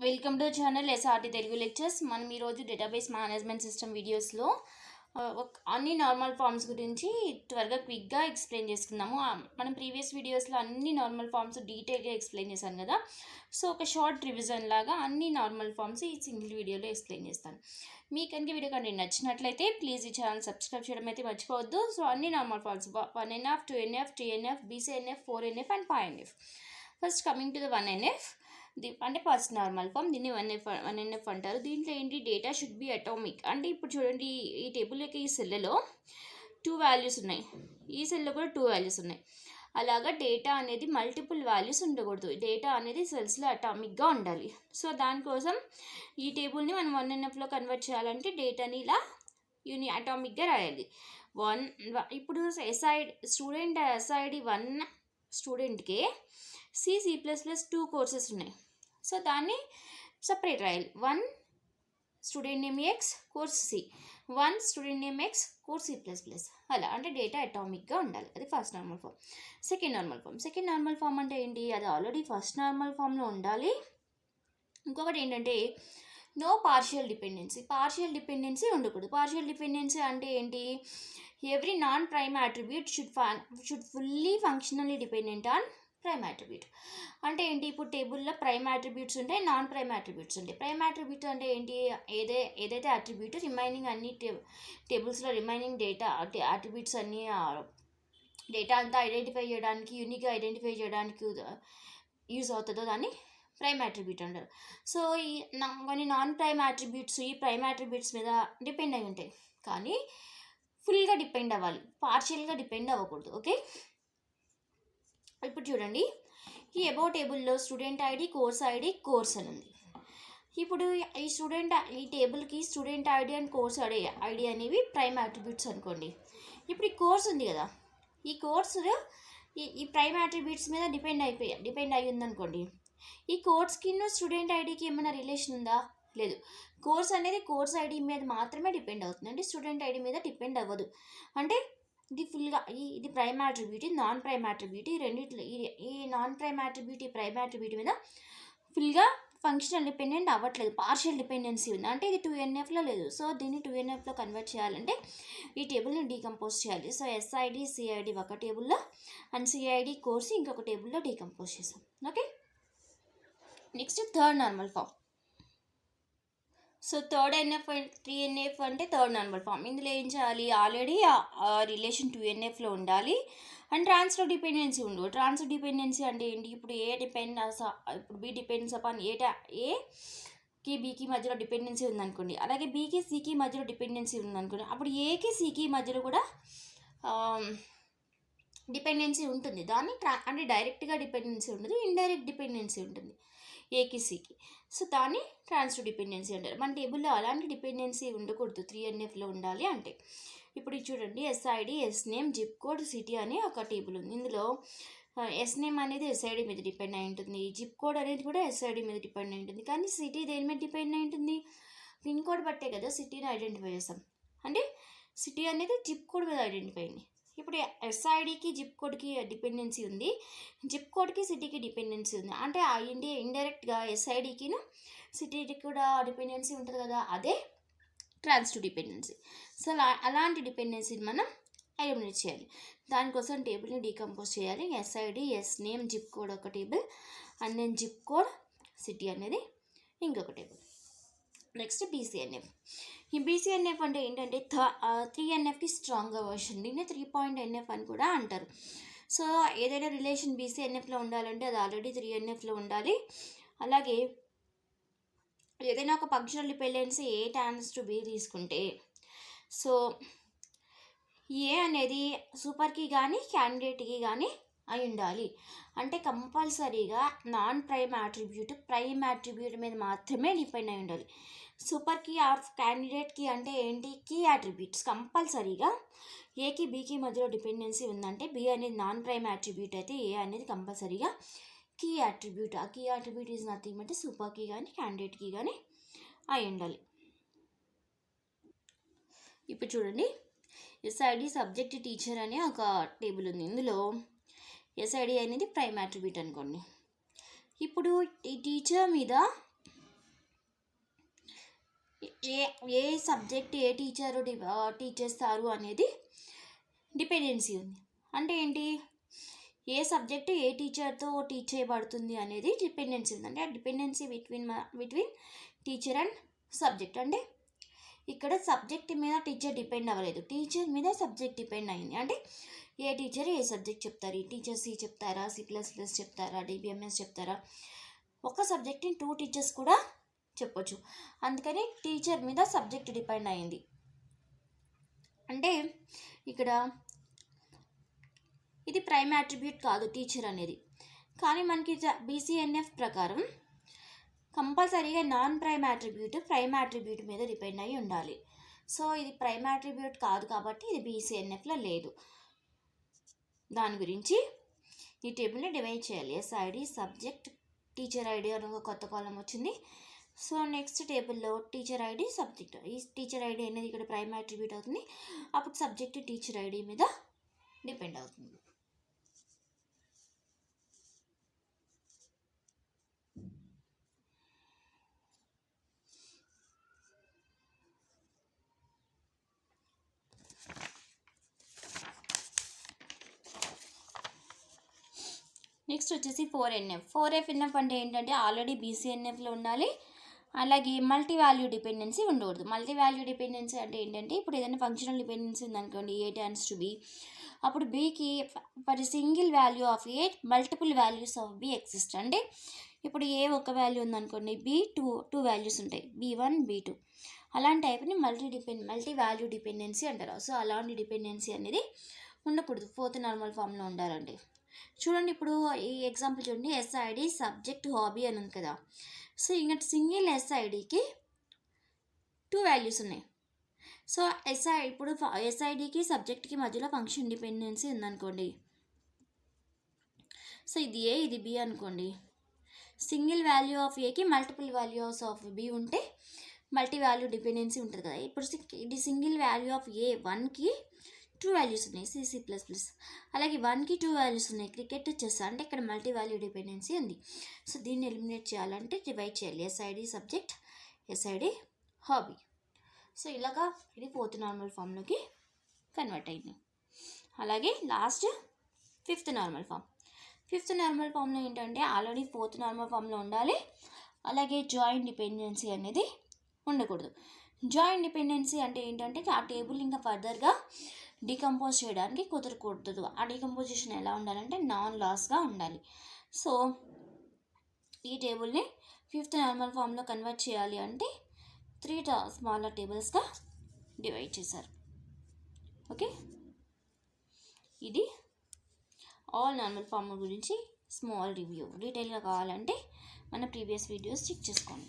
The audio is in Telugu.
Welcome to channel SRT Telugu lectures. మనం ఈరోజు డేటాబేస్ మేనేజ్మెంట్ సిస్టమ్ వీడియోస్లో అన్ని నార్మల్ ఫామ్స్ గురించి త్వరగా క్విక్గా ఎక్స్ప్లెయిన్ చేసుకుందాము. మనం ప్రీవియస్ వీడియోస్లో అన్ని నార్మల్ ఫామ్స్ డీటెయిల్గా ఎక్స్ప్లెయిన్ చేశాను కదా. సో ఒక షార్ట్ రివిజన్ లాగా అన్ని నార్మల్ ఫామ్స్ ఈ సింగిల్ వీడియోలో ఎక్స్ప్లెయిన్ చేస్తాను. మీకు కనుక వీడియో కంటెంట్ నచ్చినట్లయితే ప్లీజ్ ఈ ఛానల్ సబ్స్క్రైబ్ చేయడం అయితే మర్చిపోవద్దు. సో అన్ని normal forms 1NF, 2NF, 3NF, BCNF, 4NF and 5NF. First coming to the 1NF అంటే ఫస్ట్ నార్మల్ ఫామ్, దీన్ని 1NF అంటారు. దీంట్లో ఏంటి, డేటా షుడ్ బి అటామిక్. అంటే ఇప్పుడు చూడండి, ఈ టేబుల్ యొక్క ఈ సెల్లో 2 వాల్యూస్ ఉన్నాయి, ఈ సెల్లో కూడా 2 వాల్యూస్ ఉన్నాయి. అలాగా డేటా అనేది మల్టిపుల్ వాల్యూస్ ఉండకూడదు, డేటా అనేది సెల్స్లో అటామిక్గా ఉండాలి. సో దానికోసం ఈ టేబుల్ని మనం 1NFలో కన్వర్ట్ చేయాలంటే డేటాని ఇలా అటామిక్గా రాయాలి. ఇప్పుడు స్టూడెంట్ ఎస్ఐడి 1 స్టూడెంట్కి C++2 కోర్సెస్ ఉన్నాయి. సో దాన్ని సపరేట్ రాయాలి. 1 student name x course C, 1 student name x course C++. అలా అంటే డేటా అటామిక్గా ఉండాలి. అది first normal form. Second normal form అంటే ఏంటి, అది ఆల్రెడీ ఫస్ట్ నార్మల్ ఫామ్లో ఉండాలి. ఇంకొకటి ఏంటంటే నో పార్షియల్ డిపెండెన్సీ ఉండకూడదు. పార్షియల్ డిపెండెన్సీ అంటే ఏంటి, every non prime attribute should fully functionally dependent on prime attribute. అంటే ఏంటి, ఇప్పుడు టేబుల్లో ప్రైమ్ అట్రిబ్యూట్స్ ఉంటాయి, నాన్ ప్రైమ్ అట్రిబ్యూట్స్ ఉంటాయి. ప్రైమ్ అట్రిబ్యూట్ అంటే ఏంటి, ఏదైతే అట్రిబ్యూట్ రిమైనింగ్ అన్ని టేబుల్స్లో రిమైనింగ్ డేటా అట్రిబ్యూట్స్ అన్ని డేటా అంతా ఐడెంటిఫై చేయడానికి, యూనిక్గా ఐడెంటిఫై చేయడానికి యూజ్ అవుతుందో దాన్ని ప్రైమ్ అట్రిబ్యూట్ అంటారు. సో కొన్ని నాన్ ప్రైమ్ అట్రిబ్యూట్స్ ఈ ప్రైమ్ అట్రిబ్యూట్స్ మీద డిపెండ్ అయి ఉంటాయి, కానీ ఫుల్గా డిపెండ్ అవ్వాలి, పార్షియల్గా డిపెండ్ అవ్వకూడదు. ఓకే, ఇప్పుడు చూడండి, ఈ అబౌవ్ టేబుల్లో స్టూడెంట్ ఐడి, కోర్స్ అని ఉంది. ఇప్పుడు ఈ టేబుల్కి student ID and course ID అనేవి ప్రైమ్ అట్రిబ్యూట్స్ అనుకోండి. ఇప్పుడు ఈ కోర్స్ ఉంది కదా, ఈ కోర్సు ఈ ప్రైమ్ అట్రిబ్యూట్స్ మీద డిపెండ్ అయ్యి ఉందనుకోండి. ఈ కోర్స్కి స్టూడెంట్ ఐడికి ఏమైనా రిలేషన్ ఉందా? లేదు. కోర్స్ అనేది కోర్స్ ఐడి మీద మాత్రమే డిపెండ్ అవుతుంది, అంటే స్టూడెంట్ ఐడి మీద డిపెండ్ అవ్వదు. అంటే ఇది ఫుల్గా ఇది prime attribute, non prime attribute, ఈ రెండిట్లో ఈ నాన్ ప్రైమ్ అట్రిబ్యూట్ ఈ ప్రైమ్ అట్రిబ్యూట్ మీద ఫుల్గా ఫంక్షనల్ డిపెండెంట్ అవ్వట్లేదు, పార్షియల్ డిపెండెన్సీ ఉంది. అంటే ఇది 2NFలో లేదు. సో దీన్ని 2NFలో కన్వర్ట్ చేయాలంటే ఈ టేబుల్ని డీకంపోజ్ చేయాలి. సో ఎస్ఐడి సిఐడి ఒక టేబుల్లో అండ్ సిఐడి కోర్స్ ఇంకొక టేబుల్లో డీకంపోజ్ చేసాం. Okay, next third normal form. So third NF 3NF అంటే థర్డ్ నార్మల్ ఫామ్. ఇందులో ఏం చేయాలి, ఆల్రెడీ రిలేషన్ 2NFలో ఉండాలి అండ్ ట్రాన్స్ఫర్ డిపెండెన్సీ ఉండదు. ట్రాన్స్ఫర్ డిపెండెన్సీ అంటే ఏంటి, ఇప్పుడు ఇప్పుడు B డిపెండ్స్ అపాన్ ఏకి బీకి మధ్యలో డిపెండెన్సీ ఉందనుకోండి, అలాగే బీకి సికి మధ్యలో డిపెండెన్సీ ఉందనుకోండి, అప్పుడు ఏకి సికి మధ్యలో కూడా డిపెండెన్సీ ఉంటుంది. దాన్ని అంటే డైరెక్ట్గా డిపెండెన్సీ ఉండదు, ఇండైరెక్ట్ డిపెండెన్సీ ఉంటుంది ఏకి సికి. సో దాన్ని ట్రాన్స్ఫర్ డిపెండెన్సీ అంటారు. మన టేబుల్లో అలాంటి డిపెండెన్సీ ఉండకూడదు, 3NFలో ఉండాలి. అంటే ఇప్పుడు చూడండి, SID, S name, zip code, city అనే ఒక టేబుల్ ఉంది. ఇందులో ఎస్ నేమ్ అనేది ఎస్ఐడి మీద డిపెండ్ అయి ఉంటుంది, జిప్ కోడ్ అనేది కూడా ఎస్ఐడి మీద డిపెండ్ అయి ఉంటుంది. కానీ సిటీ దేని మీద డిపెండ్ అయి ఉంటుంది, పిన్ కోడ్ బట్టే కదా సిటీని ఐడెంటిఫై చేస్తాం. అంటే సిటీ అనేది జిప్ కోడ్ మీద ఐడెంటిఫై అయింది. ఇప్పుడు ఎస్ఐడికి జిప్ కోడ్కి డిపెండెన్సీ ఉంది, జిప్ కోడ్కి సిటీకి డిపెండెన్సీ ఉంది. అంటే ఇండైరెక్ట్గా ఎస్ఐడికి సిటీకి కూడా డిపెండెన్సీ ఉంటుంది కదా, అదే ట్రాన్స్ఫర్ డిపెండెన్సీ. సో అలాంటి డిపెండెన్సీని మనం ఐడెంటిఫై చేయాలి. దానికోసం టేబుల్ని డీకంపోజ్ చేయాలి. SID, S name, zip code ఒక table and then zip code, city అనేది ఇంకొక టేబుల్. Next BCNF. ఈ BCNF అంటే ఏంటంటే 3NFకి స్ట్రాంగ్గా వర్షన్, దీన్ని 3.NF అని కూడా అంటారు. సో ఏదైనా రిలేషన్ BCNFలో ఉండాలంటే అది ఆల్రెడీ 3NFలో ఉండాలి. అలాగే ఏదైనా ఒక functional dependency A tends to B తీసుకుంటే, సో ఏ అనేది సూపర్కి కానీ క్యాండిడేట్కి కానీ అయి ఉండాలి. అంటే కంపల్సరీగా non prime attribute prime attribute మీద మాత్రమే డిపెండ్ అయి ఉండాలి. సూపర్కి ఆర్ క్యాండిడేట్కి అంటే ఏంటి, కీ అట్రిబ్యూట్స్ కంపల్సరీగా ఏకి బీకి మధ్యలో డిపెండెన్సీ ఉందంటే B అనేది నాన్ ప్రైమ్ అట్రిబ్యూట్ అయితే ఏ అనేది కంపల్సరీగా కీ అట్రిబ్యూట్. ఆ కీ అట్రిబ్యూట్ ఈజ్ నథింగ్ అంటే సూపర్కి కానీ క్యాండిడేట్కి కానీ అయి ఉండాలి. ఇప్పుడు చూడండి, ఎస్ఐడి సబ్జెక్ట్ టీచర్ అనే ఒక టేబుల్ ఉంది. ఇందులో ఎస్ఐడి అనేది ప్రైమ్ అట్రిబ్యూట్ అనుకోండి. ఇప్పుడు ఈ టీచర్ మీద ఏ ఏ సబ్జెక్ట్ ఏ టీచరు టీచ్ చేస్తారు అనేది డిపెండెన్సీ ఉంది. అంటే ఏంటి, ఏ సబ్జెక్టు ఏ టీచర్తో టీచ్ చేయబడుతుంది అనేది డిపెండెన్సీ ఉంది. అంటే ఆ dependency between teacher and subject. అంటే ఇక్కడ సబ్జెక్ట్ మీద టీచర్ డిపెండ్ అవ్వలేదు, టీచర్ మీద సబ్జెక్ట్ డిపెండ్ అయింది. అంటే ఏ టీచర్ ఏ సబ్జెక్ట్ చెప్తారు, ఈ టీచర్ సి చెప్తారా, C++ చెప్తారా, DBMS చెప్తారా, ఒక సబ్జెక్ట్ని 2 టీచర్స్ కూడా చెప్పొచ్చు. అందుకని టీచర్ మీద సబ్జెక్ట్ డిపెండ్ అయింది. అంటే ఇక్కడ ఇది ప్రైమ్ అట్రిబ్యూట్ కాదు టీచర్ అనేది. కానీ మనకి BCNF ప్రకారం కంపల్సరీగా నాన్ ప్రైమ్ అట్రిబ్యూట్ మీద డిపెండ్ అయ్యి ఉండాలి. సో ఇది ప్రైమ్ అట్రిబ్యూట్ కాదు కాబట్టి ఇది BCNFలో లేదు. దాని గురించి ఈ టేబుల్ని డివైడ్ చేయాలి. SID సబ్జెక్ట్ టీచర్ ఐడి అని ఒక కొత్త కాలం వచ్చింది. సో నెక్స్ట్ టేబుల్లో టీచర్ ఐడి సబ్జెక్ట్, ఈ టీచర్ ఐడి అనేది ఇక్కడ ప్రైమ్ అట్రిబ్యూట్ అవుతుంది. అప్పుడు సబ్జెక్ట్ టీచర్ ఐడి మీద డిపెండ్ అవుతుంది. నెక్స్ట్ వచ్చేసి 4NF. 4FNF అంటే ఏంటంటే ఆల్రెడీ BCNFలో ఉండాలి, అలాగే మల్టీ వాల్యూ డిపెండెన్సీ ఉండకూడదు. మల్టీ వాల్యూ డిపెండెన్సీ అంటే ఏంటంటే ఇప్పుడు ఏదైనా ఫంక్షనల్ డిపెండెన్సీ ఉందనుకోండి, A tends to B, అప్పుడు Bకి for single value of A multiple values of B exist. అంటే ఇప్పుడు A ఒక వాల్యూ ఉందనుకోండి, B టూ వాల్యూస్ ఉంటాయి, B1 B2. అలాంటి టైప్ని మల్టీ వాల్యూ డిపెండెన్సీ అంటారు. సో అలాంటి డిపెండెన్సీ అనేది ఉండకూడదు, 4th నార్మల్ ఫామ్లో ఉండాలండి. చూడండి ఇప్పుడు ఈ ఎగ్జాంపుల్ చూడండి, SID సబ్జెక్ట్ హాబీ అని ఉంది కదా. సో ఇంకా సింగిల్ SIDకి 2 వాల్యూస్ ఉన్నాయి. సో ఇప్పుడు SIDకి సబ్జెక్ట్కి మధ్యలో ఫంక్షన్ డిపెండెన్సీ ఉందనుకోండి. సో ఇది A ఇది B అనుకోండి. సింగిల్ వాల్యూ ఆఫ్ Aకి మల్టిపుల్ వాల్యూస్ ఆఫ్ B ఉంటే మల్టీ వాల్యూ డిపెండెన్సీ ఉంటుంది కదా. ఇప్పుడు ఇది సింగిల్ వాల్యూ ఆఫ్ A 1కి 2 వాల్యూస్ ఉన్నాయి, C++. అలాగే 1కి 2 వాల్యూస్ ఉన్నాయి, క్రికెట్ చెస్. అంటే ఇక్కడ మల్టీ వాల్యూ డిపెండెన్సీ ఉంది. సో దీన్ని ఎలిమినేట్ చేయాలంటే డివైడ్ చేయాలి, SID subject SID hobby. So ఇలాగా ఇది 4th నార్మల్ ఫామ్లోకి కన్వర్ట్ అయింది. అలాగే last 5th normal form. 5th normal ఫామ్లో ఏంటంటే ఆల్రెడీ 4th నార్మల్ ఫామ్లో ఉండాలి, అలాగే జాయింట్ డిపెండెన్సీ అనేది ఉండకూడదు. జాయింట్ డిపెండెన్సీ అంటే ఏంటంటే ఆ టేబుల్ ఇంకా ఫర్దర్గా డికంపోజ్ చేయడానికి కుదరకూడదు. ఆ డికంపోజిషన్ ఎలా ఉండాలంటే నాన్ లాస్గా ఉండాలి. సో ఈ టేబుల్ని 5th నార్మల్ ఫామ్లో కన్వర్ట్ చేయాలి అంటే 3 స్మాలర్ టేబుల్స్గా డివైడ్ చేశారు. ఓకే, ఇది ఆల్ నార్మల్ ఫామ్ గురించి స్మాల్ రివ్యూ. డీటెయిల్గా కావాలంటే మన ప్రీవియస్ వీడియోస్ చెక్ చేసుకోండి.